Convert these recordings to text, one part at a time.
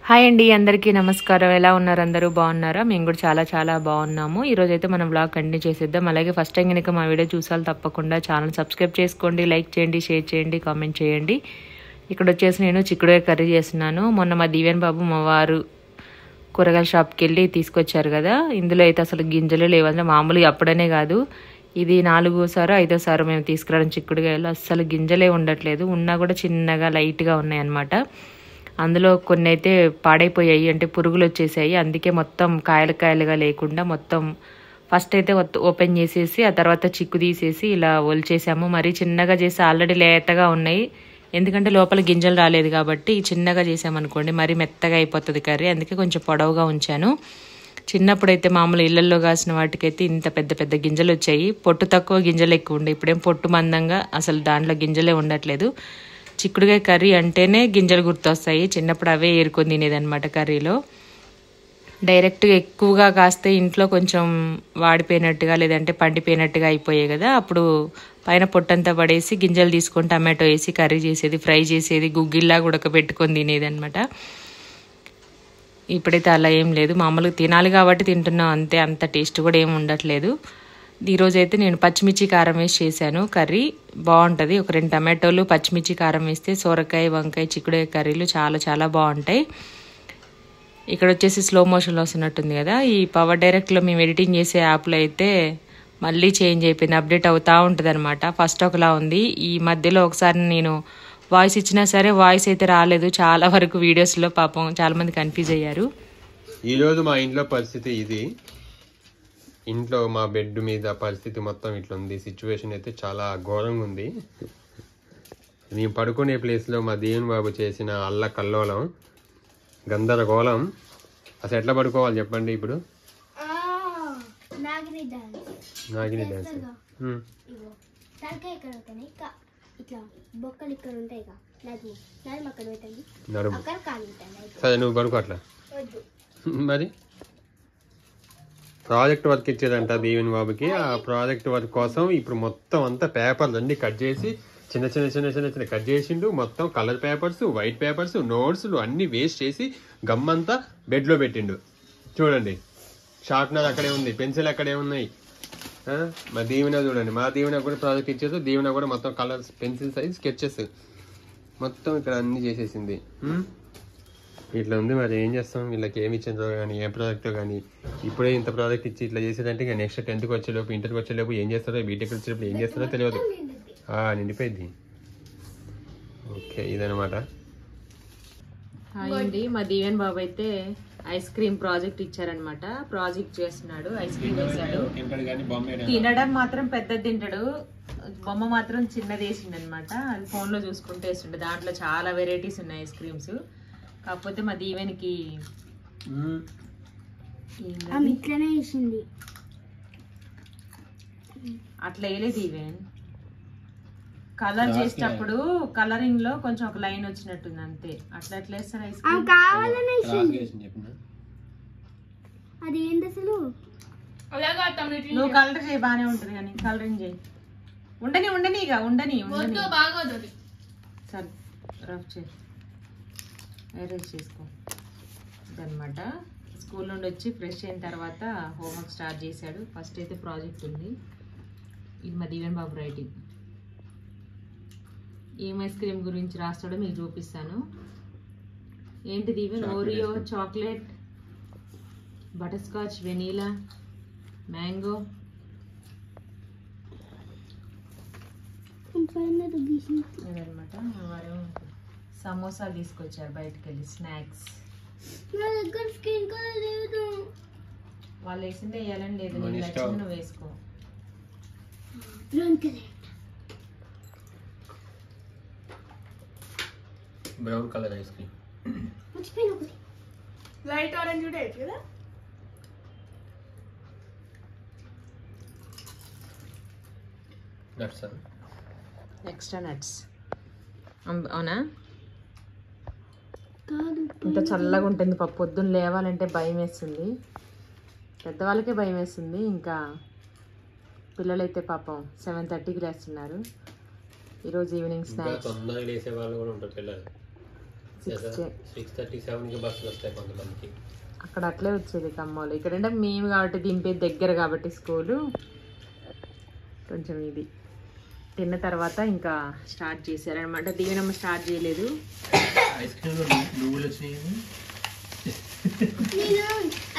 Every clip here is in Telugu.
హాయ్ అండి, అందరికీ నమస్కారం. ఎలా ఉన్నారు? అందరూ బాగున్నారా? మేము కూడా చాలా చాలా బాగున్నాము. ఈరోజు అయితే మనం వ్లాగ్ కంటిన్యూ చేసేద్దాం. అలాగే ఫస్ట్ టైం కనుక మా వీడియో చూసాలి తప్పకుండా ఛానల్ సబ్స్క్రైబ్ చేసుకోండి, లైక్ చేయండి, షేర్ చేయండి, కామెంట్ చేయండి. ఇక్కడ వచ్చేసి నేను చిక్కుడుకాయ కర్రీ చేస్తున్నాను. మొన్న మా దివ్యాన్ బాబు మా వారు కూరగాయల షాప్కి వెళ్ళి తీసుకొచ్చారు కదా. ఇందులో అయితే అసలు గింజలు లేవంటే మామూలుగా అప్పుడనే కాదు, ఇది 4సారో 5సారో మేము తీసుకురావడం చిక్కుడుకాయలు. అస్సలు గింజలే ఉండట్లేదు, ఉన్నా కూడా చిన్నగా లైట్గా ఉన్నాయి అన్నమాట. అందులో కొన్ని అయితే పాడైపోయాయి, అంటే పురుగులు వచ్చేసాయి. అందుకే మొత్తం కాయలు కాయలుగా లేకుండా మొత్తం ఫస్ట్ అయితే ఓపెన్ చేసేసి ఆ తర్వాత చిక్కు తీసేసి ఇలా ఒలిచేసాము. మరీ చిన్నగా చేసి ఆల్రెడీ లేతగా ఉన్నాయి, ఎందుకంటే లోపల గింజలు రాలేదు కాబట్టి. చిన్నగా చేసామనుకోండి మరి మెత్తగా అయిపోతుంది కర్రీ, అందుకే కొంచెం పొడవుగా ఉంచాను. చిన్నప్పుడైతే మామూలు ఇళ్లల్లో కాసిన వాటికైతే ఇంత పెద్ద పెద్ద గింజలు వచ్చాయి, పొట్టు తక్కువ గింజలు ఎక్కువ ఉండే. ఇప్పుడేం పొట్టు మందంగా అసలు దాంట్లో గింజలే ఉండట్లేదు. చిక్కుడుకాయ కర్రీ అంటేనే గింజలు గుర్తొస్తాయి. చిన్నప్పుడు అవే ఏరుకొని తినేదన్నమాట కర్రీలో. డైరెక్ట్గా ఎక్కువగా కాస్తే ఇంట్లో కొంచెం వాడిపోయినట్టుగా లేదంటే పండిపోయినట్టుగా అయిపోయాయి కదా, అప్పుడు పైన పొట్టంతా పడేసి గింజలు తీసుకొని టమాటో వేసి కర్రీ చేసేది, ఫ్రై చేసేది, గుగ్గిల్లా ఉడకబెట్టుకొని తినేది అనమాట. ఇప్పుడైతే అలా ఏం లేదు, మామూలుగా తినాలి కాబట్టి తింటున్నాం అంతే, అంత టేస్ట్ కూడా ఏమి ఉండట్లేదు. ఈరోజైతే నేను పచ్చిమిర్చి కారం వేసి చేశాను కర్రీ, బాగుంటుంది. ఒక 2 టమాటోలు పచ్చిమిర్చి కారం వేస్తే సొరకాయ, వంకాయ, చిక్కుడుకాయ కర్రీలు చాలా చాలా బాగుంటాయి. ఇక్కడ వచ్చేసి స్లో మోషన్లో వస్తున్నట్టుంది కదా. ఈ పవర్ డైరెక్ట్లో మేము ఎడిటింగ్ చేసే యాప్లో అయితే మళ్ళీ చేంజ్ అయిపోయింది, అప్డేట్ అవుతూ ఉంటుంది అనమాట. ఫస్ట్ ఒకలా ఉంది, ఈ మధ్యలో ఒకసారి నేను వాయిస్ ఇచ్చినా సరే వాయిస్ అయితే రాలేదు చాలా వరకు వీడియోస్లో. పాపం చాలా మంది కన్ఫ్యూజ్ అయ్యారు. ఈరోజు మా ఇంట్లో పరిస్థితి ఇది. ఇంట్లో మా బెడ్ మీద పరిస్థితి మొత్తం ఇట్లా ఉంది. సిచ్యువేషన్ అయితే చాలా ఘోరంగా ఉంది. నేను పడుకునే ప్లేస్లో మా దేవుని బాబు చేసిన అల్ల కల్లోలం, గందరగోళం. అసలు ఎట్లా పడుకోవాలి చెప్పండి ఇప్పుడు? నాగిని డాన్స్. సరే నువ్వు పడుకో అట్లా. మరి ప్రాజెక్ట్ వర్క్ ఇచ్చేదంట దీవెన్ బాబుకి. ఆ ప్రాజెక్ట్ వర్క్ కోసం ఇప్పుడు మొత్తం అంతా పేపర్లు అన్ని కట్ చేసి చిన్న చిన్న చిన్న చిన్న చిన్న కట్ చేసిండు. మొత్తం కలర్ పేపర్స్, వైట్ పేపర్స్, నోట్స్లు అన్ని వేస్ట్ చేసి గమ్మంతా బెడ్లో పెట్టిండు. చూడండి, షార్ప్నర్ అక్కడే ఉంది, పెన్సిల్ అక్కడే ఉన్నాయి. మా దీవెన చూడండి, మా దీవెన కూడా ప్రాజెక్ట్ ఇచ్చేసి దీవెన కూడా మొత్తం కలర్స్, పెన్సిల్ సైజ్ స్కెచెస్ మొత్తం ఇక్కడ అన్ని చేసేసింది. ఇట్లా ఉంది. మరి ఏం చేస్తాం, వీళ్ళకి ఏమి ఇచ్చిందో కానీ ఏ ప్రాజెక్ట్ కానీ. ఇప్పుడే ఇంత ప్రాజెక్ట్ ఇచ్చి ఇట్లా చేసేదంటే ఇక నెక్స్ట్ 10th వచ్చేలోపు, ఇంటర్కి వచ్చేలోపు ఏం చేస్తారో, బీటెక్ వచ్చేలోపు ఏం చేస్తారో తెలియదు. నిండిపోయింది. ఓకే, ఇదనమాట. హాయ్ అండి, మా దీవెన్ బాబు అయితే ఐస్ క్రీమ్ ప్రాజెక్ట్ ఇచ్చారనమాట. ప్రాజెక్ట్ చేస్తున్నాడు, ఐస్ క్రీమ్ వేసాడు. తినడం మాత్రం పెద్దది తింటాడు, బొమ్మ మాత్రం చిన్నది వేసిండు అనమాట. అది ఫోన్లో చూసుకుంటూ వేసిండు. దాంట్లో చాలా వెరైటీస్ ఉన్నాయి ఐస్ క్రీమ్స్. కాకపోతే మా దీవెనికి అట్లా వేయలేదు. దీవెన్ కలర్ చేసేటప్పుడు కలరింగ్ లో కొంచెం ఒక లైన్ వచ్చినట్టుంది అంతే. అట్లా ఎట్లా వేస్తారు ఐస్ క్రీమ్? నువ్వు కలర్ చేయి, బానే ఉంటుంది కానీ కలరింగ్ చేయి. ఉండని ఇక ఉండని సరే, రఫ్ చేయి, అరేంజ్ చేసుకో. ఇదనమాట. స్కూల్ నుండి వచ్చి ఫ్రెష్ అయిన తర్వాత హోంవర్క్ స్టార్ట్ చేశాడు. ఫస్ట్ అయితే ప్రాజెక్ట్ ఉంది. ఇది మా దీవెన్ బాబు రైటింగ్. ఏం ఐస్ క్రీమ్ గురించి రాస్తాడో మీకు చూపిస్తాను. ఏంటి Deeven? Oreo, chocolate, butter scotch, vanilla, mango. ఇదనమాట. వారు సమోసా తీసుకొచ్చారు బయటకు వెళ్ళి, స్నాక్స్. వాళ్ళు వేసిందే వేయాలని లేదు, నేను నచ్చింది నువ్వు వేసుకో. Brown colour ice cream, light orange కూడా కదా. Nuts, extra nuts. అవునా? ఇంత చల్లగా ఉంటుంది పప్పు. పొద్దున్న లేవాలంటే భయం వేస్తుంది, పెద్దవాళ్ళకే భయం వేస్తుంది. ఇంకా పిల్లలైతే పాపం 7:30కి లేస్తున్నారు. ఈరోజు ఈవినింగ్ స్నాక్స్. 6:37 బస్సులు వస్తాయి కొంతమందికి. అక్కడ అట్లే వచ్చేది ఖమ్మంలో. ఇక్కడంటే మేము కాబట్టి దింపేది దగ్గర కాబట్టి స్కూలు కొంచెం ఇది తిన్న తర్వాత ఇంకా స్టార్ట్ చేశారనమాట. దీవెనమ్మ స్టార్ట్ చేయలేదు. ఐస్ క్రీమ్ నువ్వులు వచ్చినాయి.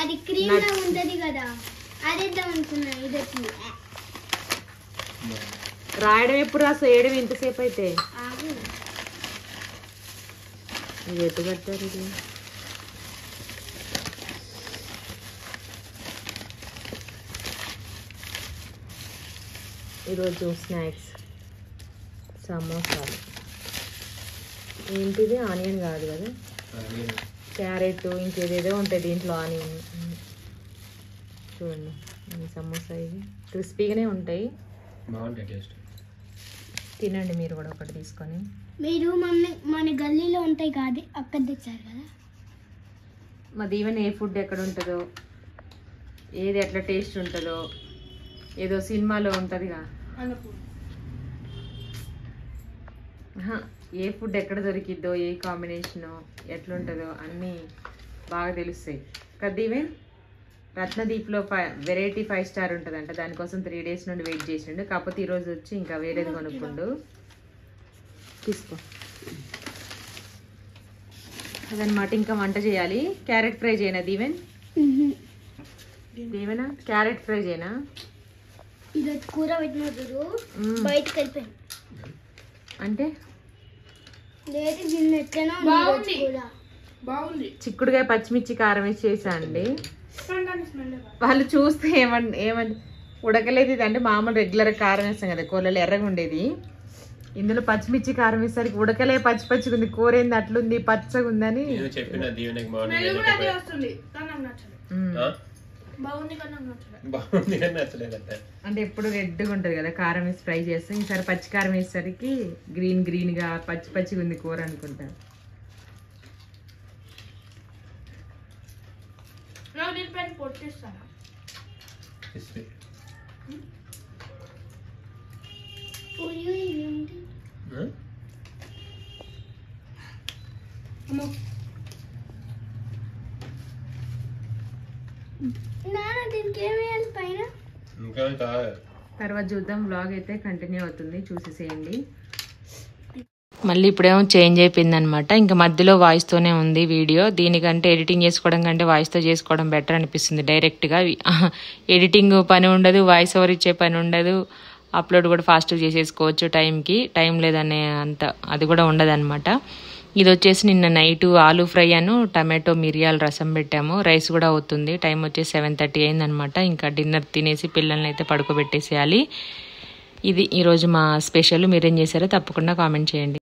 అది క్రీమ్ లా ఉంటది కదా, అదేద్దాం అనుకున్నా. ఇది వచ్చింది. రాయడం ఎప్పుడు రాసు, వేయడం ఎంతసేపు అయితే? ఇది ఎటు కట్టారు? ఇది ఈరోజు స్నాక్స్ సమోసాలు. ఏంటిది? ఆనియన్ కాదు కదా, క్యారెట్ ఇంకేదేదో ఉంటుంది దీంట్లో. ఆనియన్ చూడండి. సమోసా ఇవి క్రిస్పీగానే ఉంటాయి, బాగుంటాయి టేస్ట్. తినండి మీరు కూడా ఒకటి తీసుకొని. మీరు మన గల్లీలో ఉంటాయి కాదు, అక్కడ తెచ్చారు కదా. మాది ఈవెన్ ఏ ఫుడ్ ఎక్కడ ఉంటుందో, ఏది ఎట్లా టేస్ట్ ఉంటుందో, ఏదో సినిమాలో ఉంటుందిగా, ఏ ఫుడ్ ఎక్కడ దొరికిద్దో, ఏ కాంబినేషను ఎట్లుంటుందో అన్నీ బాగా తెలుస్తాయి కదా. ఈవెన్ రత్నదీప్లో వెరైటీ 5 స్టార్ ఉంటుందంట, దానికోసం 3 days నుండి వెయిట్ చేసిండు. కాకపోతే ఈరోజు వచ్చి ఇంకా వేరేది కొనుక్కుండు. తీసుకో అదనమాట. ఇంకా వంట చేయాలి. క్యారెట్ ఫ్రై చేయనా దీవెన్? దీవెనా క్యారెట్ ఫ్రై చేయనా? ఇది కూర పెట్టినప్పుడు బయటకు వెళ్ళిపోయింది అంటే లేదు, దీన్ని ఎట్లనో బాగుంది. చిక్కుడుకాయ పచ్చిమిర్చి కారం వేసి చేసా అండి. వాళ్ళు చూస్తే ఏమని ఉడకలేదు ఇది అంటే మామూలు రెగ్యులర్ కారం వేస్తాం కదా, కూరలో ఎర్రగా ఉండేది. ఇందులో పచ్చిమిర్చి కారం వేసరికి ఉడకలే, పచ్చి పచ్చిగా ఉంది. కూర ఏంది అట్లుంది, పచ్చగా ఉందని అంటే ఎప్పుడు రెడ్గా ఉంటది కదా కారం వేసి ఫ్రై చేస్తాం. ఈసారి పచ్చి కారం వేసేసరికి గ్రీన్ గా పచ్చి పచ్చిగా ఉంది కూర అనుకుంటా. తర్వాత చూద్దాం. వ్లాగ్ అయితే కంటిన్యూ అవుతుంది, చూసేసేయండి. మళ్ళీ ఇప్పుడేమో చేంజ్ అయిపోయింది అనమాట. ఇంకా మధ్యలో వాయిస్తోనే ఉంది వీడియో. దీనికంటే ఎడిటింగ్ చేసుకోవడం కంటే వాయిస్తో చేసుకోవడం బెటర్ అనిపిస్తుంది. డైరెక్ట్గా ఎడిటింగ్ పని ఉండదు, వాయిస్ ఓవర్ ఇచ్చే పని ఉండదు, అప్లోడ్ కూడా ఫాస్ట్గా చేసేసుకోవచ్చు. టైం లేదనే అంత అది కూడా ఉండదు అనమాట. ఇది వచ్చేసి నిన్న నైట్ ఆలూ ఫ్రై అను టమాటో మిరియాల రసం పెట్టాము. రైస్ కూడా అవుతుంది. టైం వచ్చేసి 7:30 అయిందనమాట. ఇంకా డిన్నర్ తినేసి పిల్లల్ని అయితే పడుకోబెట్టేసేయాలి. ఇది ఈరోజు మా స్పెషల్. మీరేం చేశారో తప్పకుండా కామెంట్ చేయండి.